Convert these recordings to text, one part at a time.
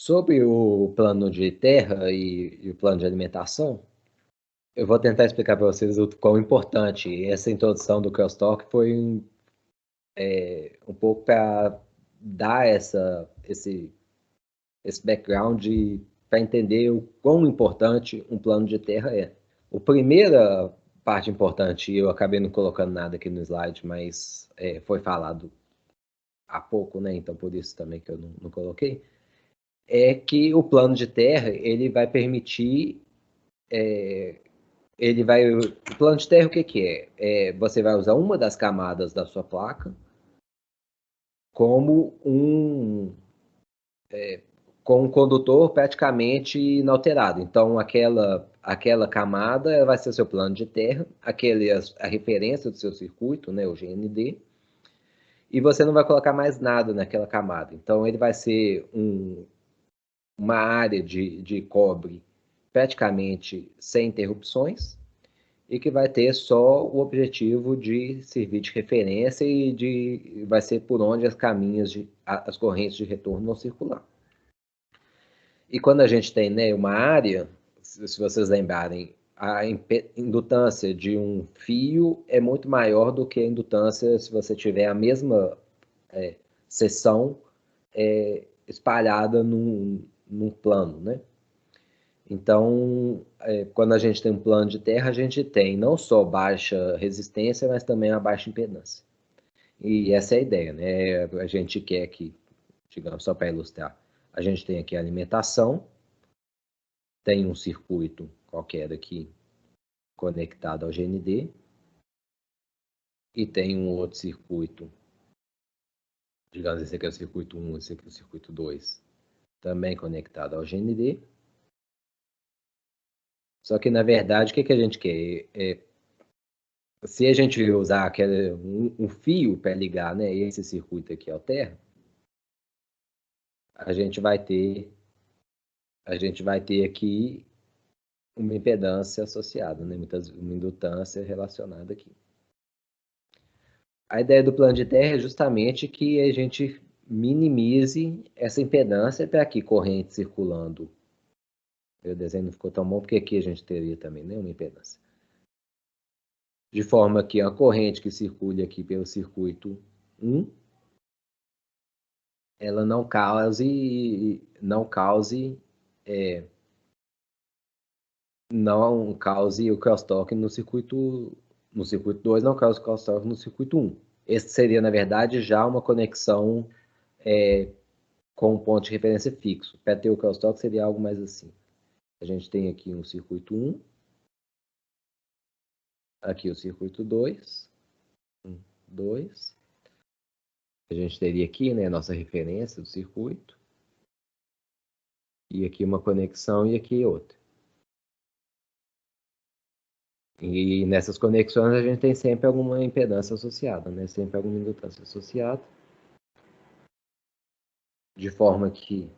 Sobre o plano de terra e o plano de alimentação, eu vou tentar explicar para vocês o quão importante essa introdução do crosstalk foi um pouco para dar esse background para entender o quão importante um plano de terra é. A primeira parte importante, eu acabei não colocando nada aqui no slide, mas foi falado há pouco, né? Então por isso também que eu não coloquei, é que o plano de terra ele vai permitir, o plano de terra o que é? Você vai usar uma das camadas da sua placa como com um condutor praticamente inalterado. Então, aquela camada ela vai ser seu plano de terra, a referência do seu circuito, né, o GND, e você não vai colocar mais nada naquela camada. Então, ele vai ser uma área de cobre praticamente sem interrupções e que vai ter só o objetivo de servir de referência e vai ser por onde as correntes de retorno vão circular. E quando a gente tem, né, uma área, se vocês lembrarem, a indutância de um fio é muito maior do que a indutância se você tiver a mesma seção espalhada num plano, né? Então, quando a gente tem um plano de terra, a gente tem não só baixa resistência, mas também a baixa impedância. E essa é a ideia, né? A gente quer que, digamos, só para ilustrar, a gente tem aqui a alimentação, tem um circuito qualquer aqui conectado ao GND e tem um outro circuito, digamos, esse aqui é o circuito 1, esse aqui é o circuito 2, também conectado ao GND. Só que, na verdade, o que a gente quer? Se a gente usar um fio para ligar, né, esse circuito aqui ao terra, a gente vai ter aqui uma impedância associada, né, uma indutância relacionada aqui. A ideia do plano de terra é justamente que a gente minimize essa impedância para aqui corrente circulando. O desenho não ficou tão bom, porque aqui a gente teria também, né, uma impedância. De forma que a corrente que circule aqui pelo circuito 1, ela não cause o crosstalk no circuito 2, não cause o crosstalk no circuito 1. Esse seria, na verdade, já uma conexão com um ponto de referência fixo. Para ter o crosstalk seria algo mais assim. A gente tem aqui um circuito 1, aqui o circuito 2, 2. A gente teria aqui, né, a nossa referência do circuito. E aqui uma conexão e aqui outra. E nessas conexões a gente tem sempre alguma impedância associada, né? Sempre alguma indutância associada. De forma que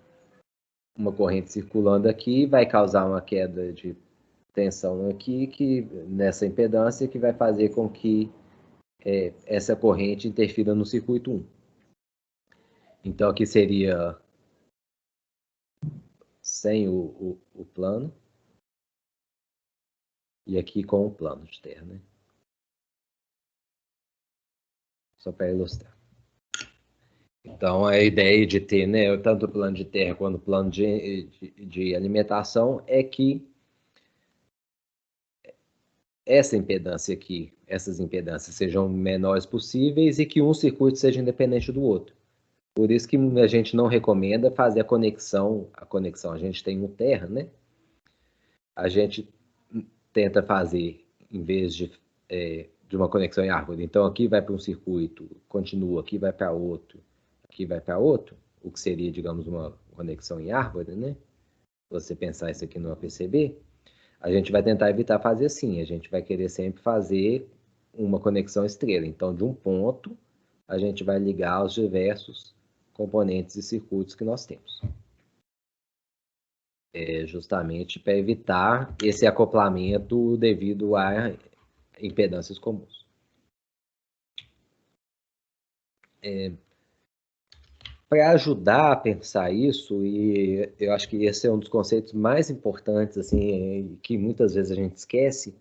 uma corrente circulando aqui vai causar uma queda de tensão aqui, nessa impedância, que vai fazer com que essa corrente interfira no circuito 1. Então aqui seria sem o plano e aqui com o plano de terra, né? Só para ilustrar. Então, a ideia de ter, né, tanto o plano de terra quanto o plano de alimentação é que essa impedância aqui, essas impedâncias sejam menores possíveis e que um circuito seja independente do outro. Por isso que a gente não recomenda fazer a conexão, a gente tem um terra, né? A gente tenta fazer, em vez de uma conexão em árvore. Então, aqui vai para um circuito, continua, aqui vai para outro, aqui vai para outro, o que seria, digamos, uma conexão em árvore, né? Se você pensar isso aqui no PCB, a gente vai tentar evitar fazer assim, a gente vai querer sempre fazer uma conexão estrela. Então, de um ponto, a gente vai ligar os diversos componentes e circuitos que nós temos. Justamente para evitar esse acoplamento devido a impedâncias comuns. para ajudar a pensar isso, e eu acho que esse é um dos conceitos mais importantes, assim, que muitas vezes a gente esquece,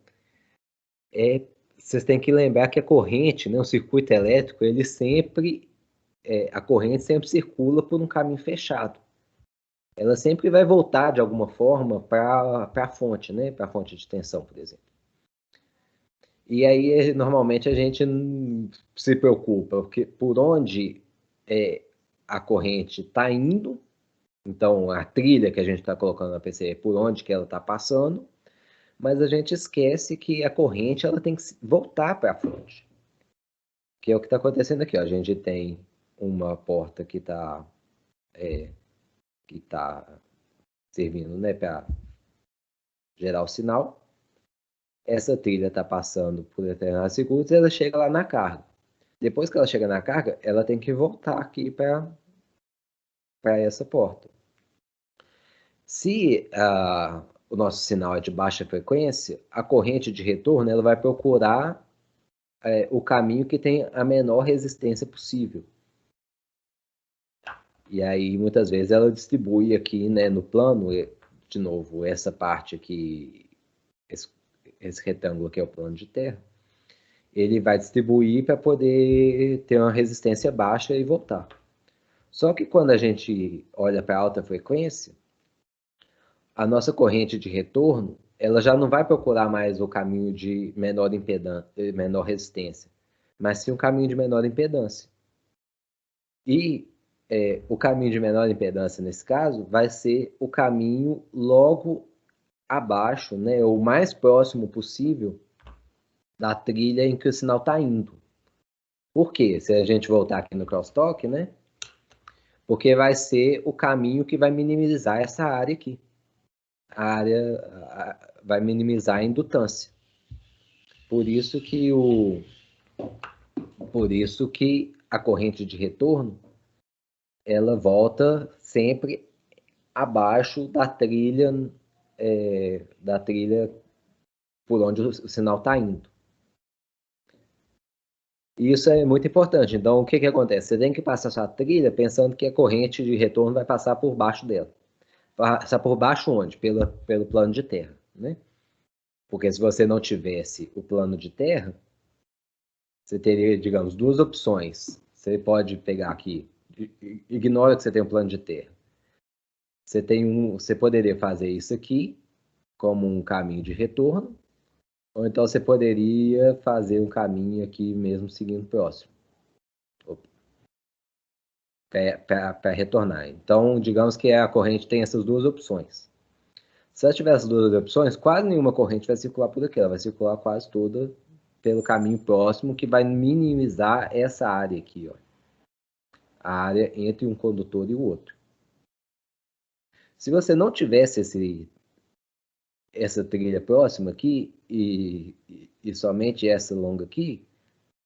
vocês têm que lembrar que a corrente, né, o circuito elétrico, ele sempre, a corrente sempre circula por um caminho fechado. Ela sempre vai voltar de alguma forma para a fonte, né, para a fonte de tensão, por exemplo. E aí, normalmente, a gente se preocupa porque por onde a corrente está indo, então a trilha que a gente está colocando na PCE, por onde que ela está passando, mas a gente esquece que a corrente ela tem que voltar para a fonte, que é o que está acontecendo aqui. Ó. A gente tem uma porta que está servindo, né, para gerar o sinal. Essa trilha está passando por determinados segundos e ela chega lá na carga. Depois que ela chega na carga, ela tem que voltar aqui para essa porta. Se o nosso sinal é de baixa frequência, a corrente de retorno ela vai procurar o caminho que tem a menor resistência possível. E aí, muitas vezes, ela distribui aqui, né, no plano, de novo, essa parte aqui, esse retângulo aqui é o plano de terra, ele vai distribuir para poder ter uma resistência baixa e voltar. Só que quando a gente olha para alta frequência, a nossa corrente de retorno, ela já não vai procurar mais o caminho de menor impedância, menor resistência, mas sim um caminho de menor impedância. E o caminho de menor impedância, nesse caso, vai ser o caminho logo abaixo, né, ou mais próximo possível da trilha em que o sinal está indo. Por quê? Se a gente voltar aqui no crosstalk, né? Porque vai ser o caminho que vai minimizar essa área aqui. A área vai minimizar a indutância. Por isso que a corrente de retorno ela volta sempre abaixo da trilha por onde o sinal está indo. Isso é muito importante. Então, o que acontece? Você tem que passar sua trilha pensando que a corrente de retorno vai passar por baixo dela. Passar por baixo onde? Pelo plano de terra, né? Porque se você não tivesse o plano de terra, você teria, digamos, duas opções. Você pode pegar aqui, ignora que você tem um plano de terra. Você poderia fazer isso aqui como um caminho de retorno, ou então você poderia fazer um caminho aqui mesmo seguindo próximo para retornar. Então, digamos que a corrente tem essas duas opções. Se ela tiver essas duas opções, quase nenhuma corrente vai circular por aqui, ela vai circular quase toda pelo caminho próximo, que vai minimizar essa área aqui, ó. A área entre um condutor e o outro. Se você não tivesse essa trilha próxima aqui e somente essa longa aqui,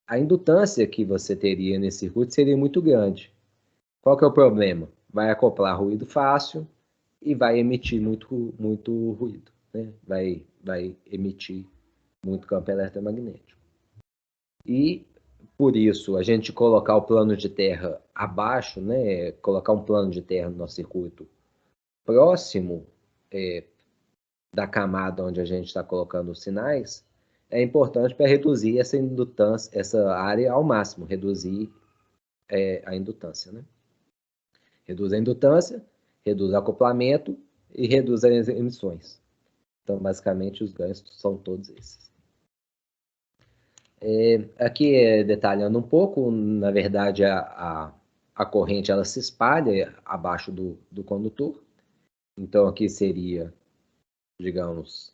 a indutância que você teria nesse circuito seria muito grande. Qual que é o problema? Vai acoplar ruído fácil e vai emitir muito ruído, né? Vai emitir muito campo eletromagnético. E por isso, a gente colocar o plano de terra abaixo, né? Colocar um plano de terra no nosso circuito próximo da camada onde a gente está colocando os sinais, é importante para reduzir essa indutância, essa área ao máximo, reduzir a indutância, né? Reduz a indutância, reduz o acoplamento e reduz as emissões. Então, basicamente, os ganhos são todos esses. Aqui, detalhando um pouco, na verdade, a corrente ela se espalha abaixo do condutor. Então, aqui seria, digamos,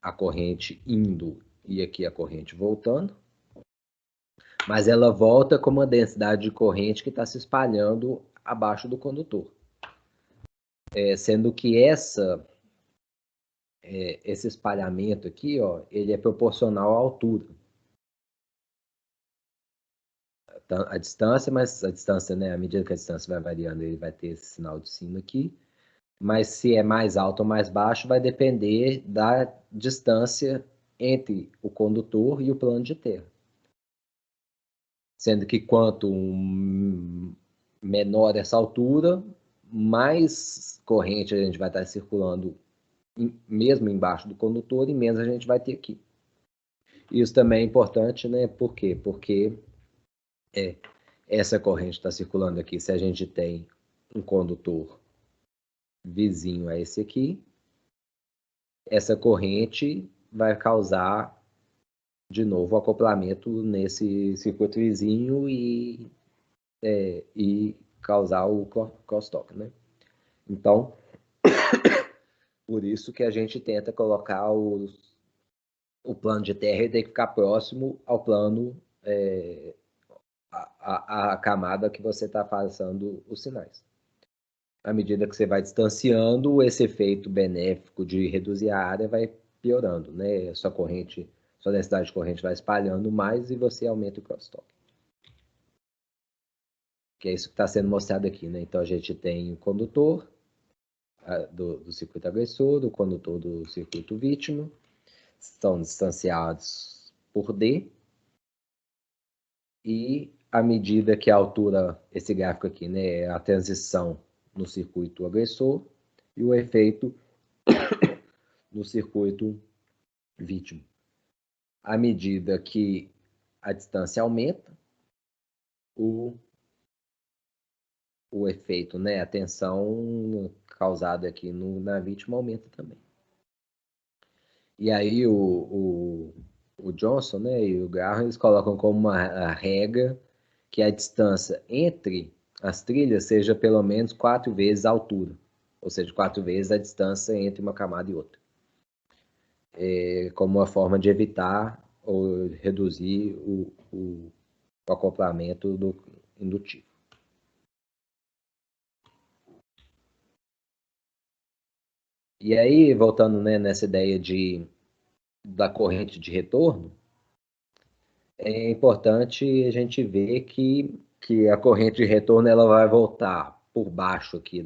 a corrente indo e aqui a corrente voltando. Mas ela volta com uma densidade de corrente que está se espalhando abaixo do condutor. Sendo que esse espalhamento aqui, ó, ele é proporcional à altura. A distância, mas a distância, né, à medida que a distância vai variando, ele vai ter esse sinal de sino aqui. Mas se é mais alto ou mais baixo, vai depender da distância entre o condutor e o plano de terra. Sendo que quanto menor essa altura, mais corrente a gente vai estar circulando mesmo embaixo do condutor e menos a gente vai ter aqui. Isso também é importante, né? Por quê? Porque essa corrente está circulando aqui. Se a gente tem um condutor vizinho a esse aqui, essa corrente vai causar de novo o acoplamento nesse circuito vizinho e causar o crosstalk, né? Então, por isso que a gente tenta colocar o plano de terra e tem que ficar próximo ao plano, a camada que você está passando os sinais. À medida que você vai distanciando, esse efeito benéfico de reduzir a área vai piorando, né? Sua densidade de corrente vai espalhando mais e você aumenta o crosstalk. Que é isso que está sendo mostrado aqui, né? Então, a gente tem o condutor do circuito agressor, o condutor do circuito vítima, estão distanciados por D, e à medida que a altura, esse gráfico aqui, né, é a transição no circuito agressor e o efeito no circuito vítima. À medida que a distância aumenta, o efeito, né, a tensão causada aqui na vítima aumenta também. E aí o Johnson, né, e o Graham, eles colocam como uma regra que a distância entre as trilhas seja pelo menos 4 vezes a altura, ou seja, 4 vezes a distância entre uma camada e outra, como uma forma de evitar ou reduzir o acoplamento indutivo. E aí, voltando, né, nessa ideia da corrente de retorno, é importante a gente ver que a corrente de retorno ela vai voltar por baixo aqui,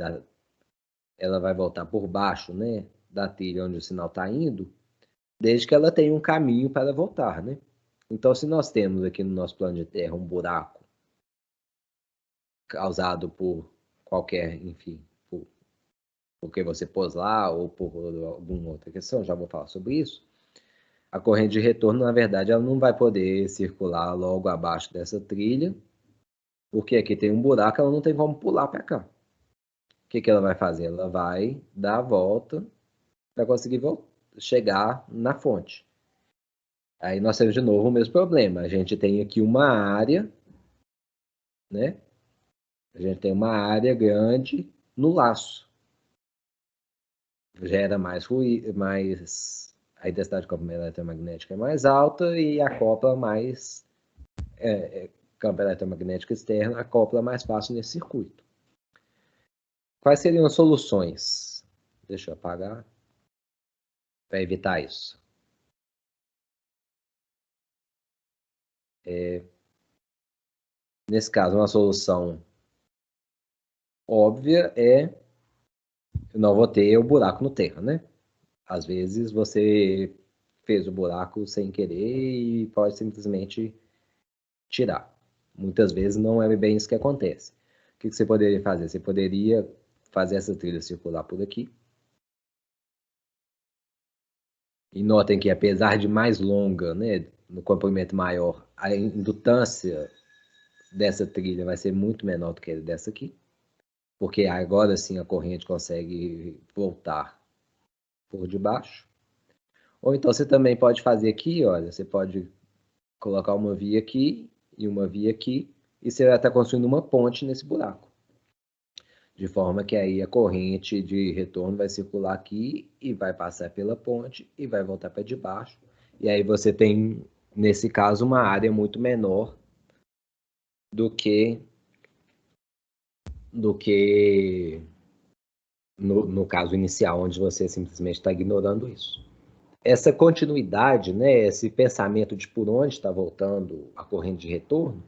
ela vai voltar por baixo, né, da trilha onde o sinal está indo, desde que ela tenha um caminho para voltar, né? Então, se nós temos aqui no nosso plano de terra um buraco causado por qualquer, enfim, porque você pôs lá ou por alguma outra questão, já vou falar sobre isso, a corrente de retorno, na verdade, ela não vai poder circular logo abaixo dessa trilha, porque aqui tem um buraco, ela não tem como pular para cá. O que ela vai fazer? Ela vai dar a volta para conseguir chegar na fonte. Aí nós temos de novo o mesmo problema. A gente tem aqui uma área, né? A gente tem uma área grande no laço. Gera mais ruído, a intensidade de campo eletromagnético é mais alta e acopla mais campo eletromagnético externo, acopla mais fácil nesse circuito. Quais seriam as soluções? Deixa eu apagar para evitar isso. Nesse caso, uma solução óbvia eu não vou ter o buraco no terra, né? Às vezes você fez o buraco sem querer e pode simplesmente tirar. Muitas vezes não é bem isso que acontece. O que você poderia fazer? Você poderia fazer essa trilha circular por aqui. E notem que apesar de mais longa, né, no comprimento maior, a indutância dessa trilha vai ser muito menor do que a dessa aqui. Porque agora sim a corrente consegue voltar por debaixo. Ou então você também pode fazer aqui, olha, você pode colocar uma via aqui e uma via aqui, e você vai estar construindo uma ponte nesse buraco. De forma que aí a corrente de retorno vai circular aqui e vai passar pela ponte e vai voltar para debaixo. E aí você tem, nesse caso, uma área muito menor do que no caso inicial, onde você simplesmente está ignorando isso. Essa continuidade, né, esse pensamento de por onde está voltando a corrente de retorno,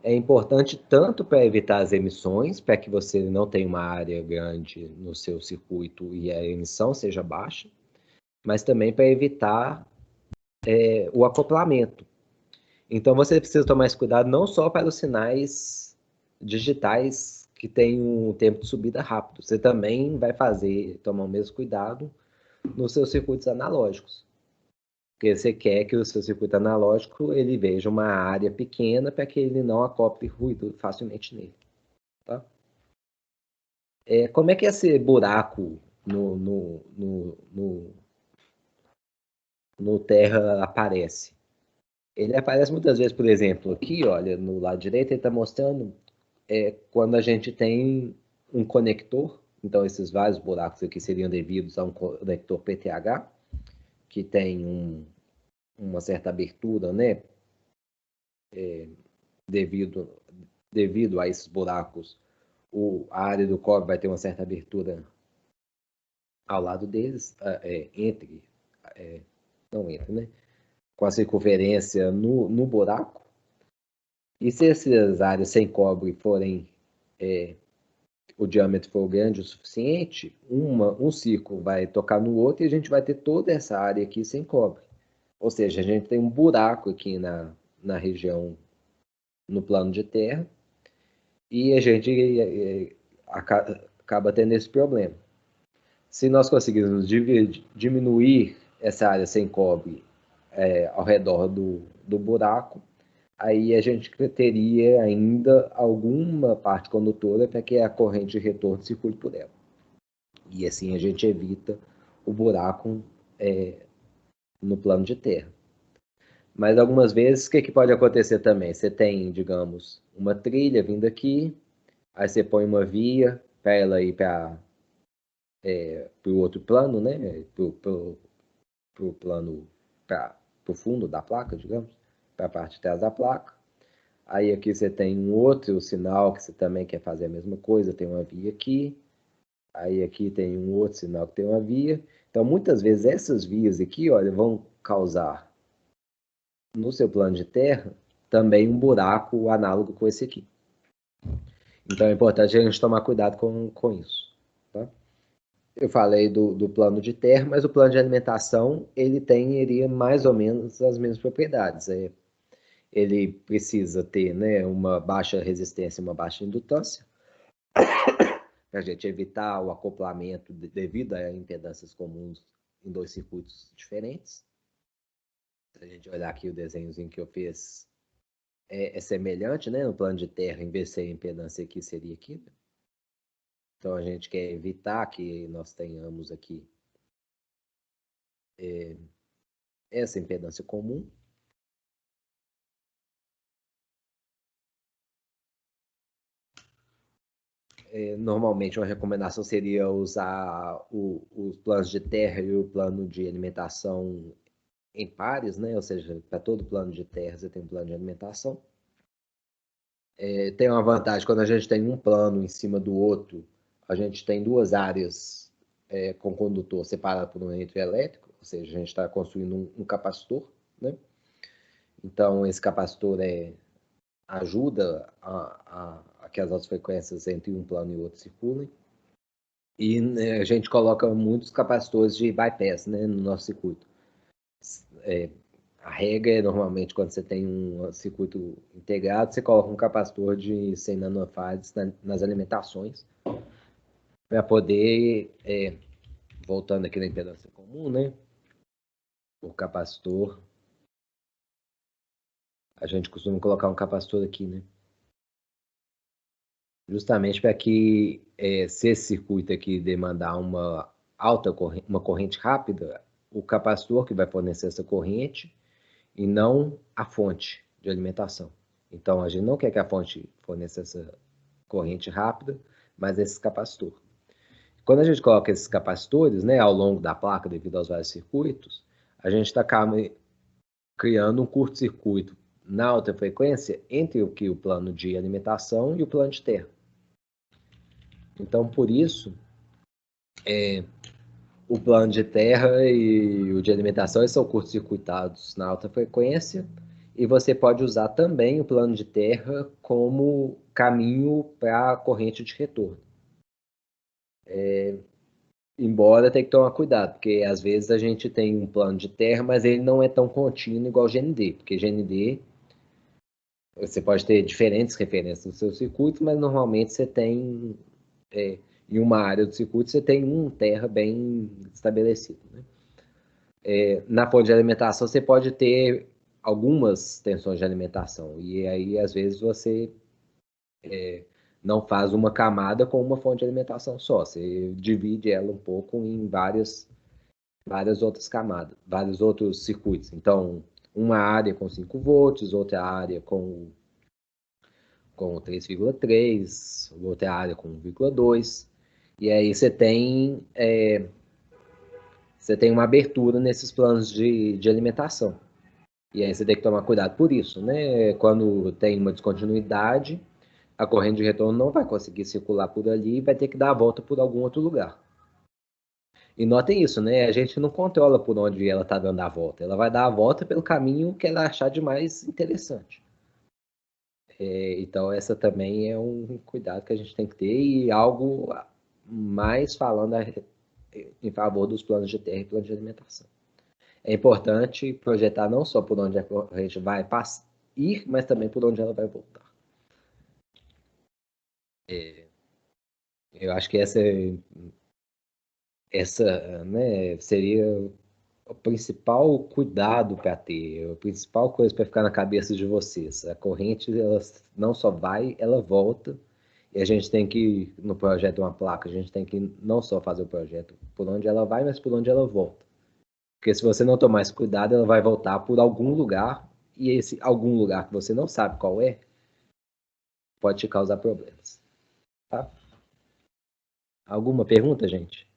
é importante tanto para evitar as emissões, para que você não tenha uma área grande no seu circuito e a emissão seja baixa, mas também para evitar o acoplamento. Então você precisa tomar esse cuidado não só para os sinais digitais que têm um tempo de subida rápido. Você também vai tomar o mesmo cuidado nos seus circuitos analógicos. Porque você quer que o seu circuito analógico ele veja uma área pequena para que ele não acople ruído facilmente nele. Tá? Como é que esse buraco no terra aparece? Ele aparece muitas vezes, por exemplo, aqui, olha, no lado direito, ele está mostrando quando a gente tem um conector, então esses vários buracos aqui seriam devidos a um conector PTH, que tem uma certa abertura, né? Devido a esses buracos, a área do cobre vai ter uma certa abertura ao lado deles, não entre, né? Com a circunferência no buraco. E se essas áreas sem cobre forem, o diâmetro for grande o suficiente, um círculo vai tocar no outro e a gente vai ter toda essa área aqui sem cobre. Ou seja, a gente tem um buraco aqui na região, no plano de terra, e a gente acaba tendo esse problema. Se nós conseguirmos diminuir essa área sem cobre ao redor do buraco, aí a gente teria ainda alguma parte condutora para que a corrente de retorno circule por ela. E assim a gente evita o buraco no plano de terra. Mas algumas vezes, o que pode acontecer também? Você tem, digamos, uma trilha vindo aqui, aí você põe uma via para ela ir para o outro plano, né? Para o plano, para o fundo da placa, digamos, para a parte de trás da placa. Aí aqui você tem um outro sinal que você também quer fazer a mesma coisa, tem uma via aqui. Aí aqui tem um outro sinal que tem uma via. Então, muitas vezes essas vias aqui, olha, vão causar no seu plano de terra também um buraco análogo com esse aqui. Então, é importante a gente tomar cuidado com isso. Tá? Eu falei do plano de terra, mas o plano de alimentação, ele teria mais ou menos as mesmas propriedades. Ele precisa ter, né, uma baixa resistência e uma baixa indutância, para a gente evitar o acoplamento devido a impedâncias comuns em dois circuitos diferentes. Se a gente olhar aqui o desenhozinho que eu fiz, é semelhante, né? No plano de terra, em vez de ser impedância aqui, seria aqui. Né? Então, a gente quer evitar que nós tenhamos aqui essa impedância comum. Normalmente, uma recomendação seria usar os planos de terra e o plano de alimentação em pares, né? Ou seja, para todo plano de terra você tem um plano de alimentação. Tem uma vantagem, quando a gente tem um plano em cima do outro, a gente tem duas áreas com condutor separado por um eixo elétrico, ou seja, a gente está construindo um capacitor, né? Então, esse capacitor ajuda a que as altas frequências entre um plano e outro circulem. E né, a gente coloca muitos capacitores de bypass, né, no nosso circuito. A regra é, normalmente, quando você tem um circuito integrado, você coloca um capacitor de 100 nanofarads nas alimentações, para poder, voltando aqui na impedância comum, né, o capacitor, a gente costuma colocar um capacitor aqui, né, justamente para que, se esse circuito aqui demandar uma corrente rápida, o capacitor que vai fornecer essa corrente e não a fonte de alimentação. Então, a gente não quer que a fonte forneça essa corrente rápida, mas esse capacitor. Quando a gente coloca esses capacitores, né, ao longo da placa, devido aos vários circuitos, a gente está criando um curto-circuito na alta frequência entre o plano de alimentação e o plano de terra. Então, por isso, o plano de terra e o de alimentação são curto-circuitados na alta frequência, e você pode usar também o plano de terra como caminho para a corrente de retorno. Embora tenha que tomar cuidado, porque às vezes a gente tem um plano de terra, mas ele não é tão contínuo igual o GND, porque GND Você pode ter diferentes referências no seu circuito, mas normalmente você tem, em uma área do circuito, você tem um terra bem estabelecido, né? Na fonte de alimentação, você pode ter algumas tensões de alimentação, e aí, às vezes, você não faz uma camada com uma fonte de alimentação só, você divide ela um pouco em várias outras camadas, vários outros circuitos. Então, uma área com 5 volts, outra área com 3,3, outra área com 1,2. E aí você tem uma abertura nesses planos de alimentação. E aí você tem que tomar cuidado por isso, né? Quando tem uma descontinuidade, a corrente de retorno não vai conseguir circular por ali e vai ter que dar a volta por algum outro lugar. E notem isso, né? A gente não controla por onde ela está dando a volta. Ela vai dar a volta pelo caminho que ela achar de mais interessante. Então, essa também é um cuidado que a gente tem que ter e algo mais falando em favor dos planos de terra e planos de alimentação. É importante projetar não só por onde a corrente vai ir, mas também por onde ela vai voltar. Eu acho que essa, né, seria o principal cuidado para ter, a principal coisa para ficar na cabeça de vocês. A corrente, ela não só vai, ela volta. E a gente tem que, no projeto de uma placa, a gente tem que não só fazer o projeto por onde ela vai, mas por onde ela volta. Porque se você não tomar esse cuidado, ela vai voltar por algum lugar, e esse algum lugar que você não sabe qual é, pode te causar problemas. Tá? Alguma pergunta, gente?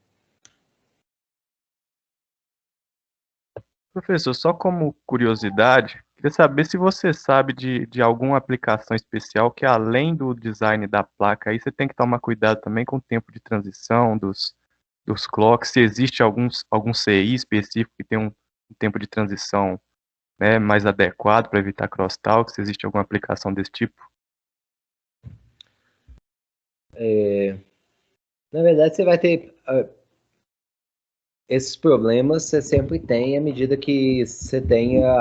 Professor, só como curiosidade, queria saber se você sabe de alguma aplicação especial que além do design da placa, aí você tem que tomar cuidado também com o tempo de transição dos clocks, se existe algum CI específico que tem um tempo de transição, né, mais adequado para evitar crosstalk, se existe alguma aplicação desse tipo. Na verdade, você vai ter esses problemas, você sempre tem à medida que você tenha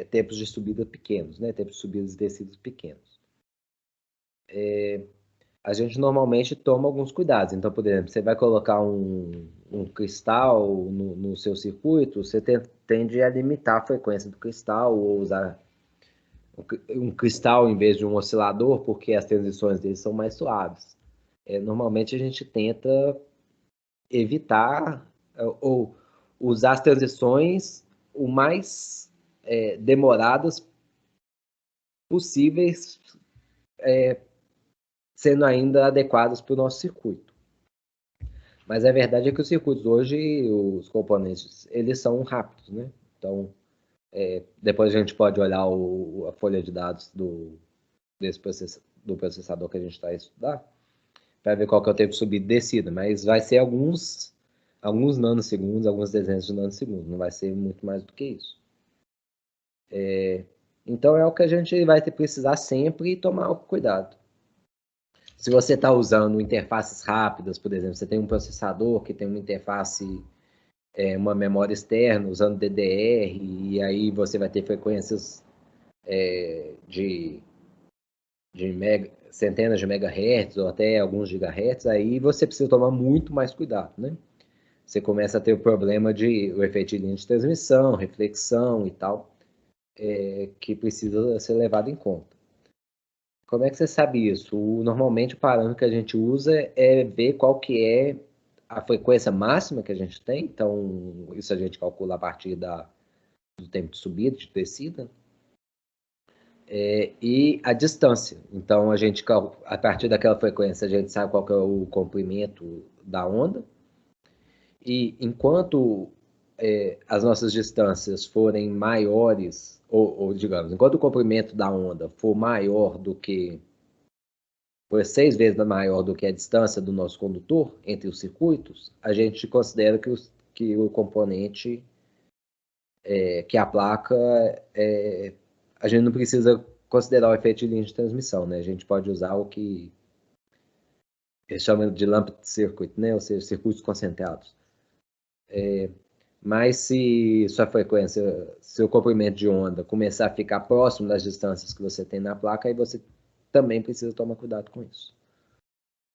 tempos de subida pequenos, né? Tempos de subidas e descidas pequenos. A gente normalmente toma alguns cuidados. Então, por exemplo, você vai colocar um cristal no seu circuito, você tende a limitar a frequência do cristal ou usar um cristal em vez de um oscilador, porque as transições dele são mais suaves. Normalmente a gente tenta evitar ou usar as transições o mais demoradas possíveis, sendo ainda adequadas para o nosso circuito. Mas a verdade é que os circuitos hoje, os componentes, eles são rápidos, né? Então, depois a gente pode olhar a folha de dados do processador que a gente está a estudar, para ver qual que é o tempo de subida e descida, mas vai ser alguns nanosegundos, alguns dezenas de nanosegundos, não vai ser muito mais do que isso. Então é o que a gente vai precisar sempre tomar cuidado. Se você está usando interfaces rápidas, por exemplo, você tem um processador que tem uma interface, uma memória externa usando DDR, e aí você vai ter frequências de centenas de megahertz ou até alguns gigahertz, aí você precisa tomar muito mais cuidado, né? Você começa a ter o problema de o efeito de linha de transmissão, reflexão e tal, que precisa ser levado em conta. Como é que você sabe isso? Normalmente o parâmetro que a gente usa é ver qual que é a frequência máxima que a gente tem, então isso a gente calcula a partir do tempo de subida, de descida, e a distância. Então a partir daquela frequência a gente sabe qual que é o comprimento da onda, e enquanto as nossas distâncias forem maiores, ou digamos, enquanto o comprimento da onda for maior do que por 6 vezes maior do que a distância do nosso condutor entre os circuitos, a gente considera que o componente, que a placa, a gente não precisa considerar o efeito de linha de transmissão, né? A gente pode usar o que eles chamam de lumped circuit, né? Ou seja, circuitos concentrados. Mas se sua frequência, seu comprimento de onda começar a ficar próximo das distâncias que você tem na placa, aí você também precisa tomar cuidado com isso.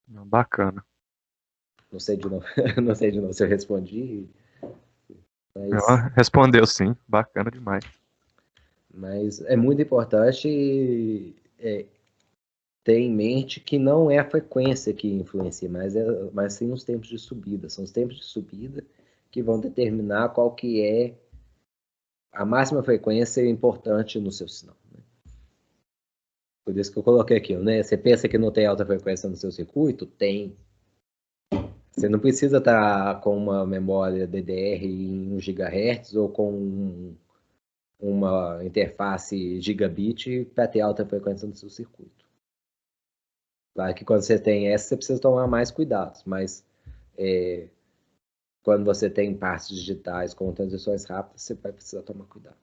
Bacana. Não sei de novo, não sei de novo se eu respondi, mas, Respondeu sim, bacana demais. mas é muito importante ter em mente que não é a frequência que influencia, mas sim os tempos de subida. São os tempos de subida que vão determinar qual que é a máxima frequência importante no seu sinal. Né? Por isso que eu coloquei aqui, né? Você pensa que não tem alta frequência no seu circuito? Tem. Você não precisa estar com uma memória DDR em 1 GHz ou com uma interface gigabit para ter alta frequência no seu circuito. Claro que quando você tem essa, você precisa tomar mais cuidados, mas quando você tem partes digitais com transições rápidas, você vai precisar tomar cuidado.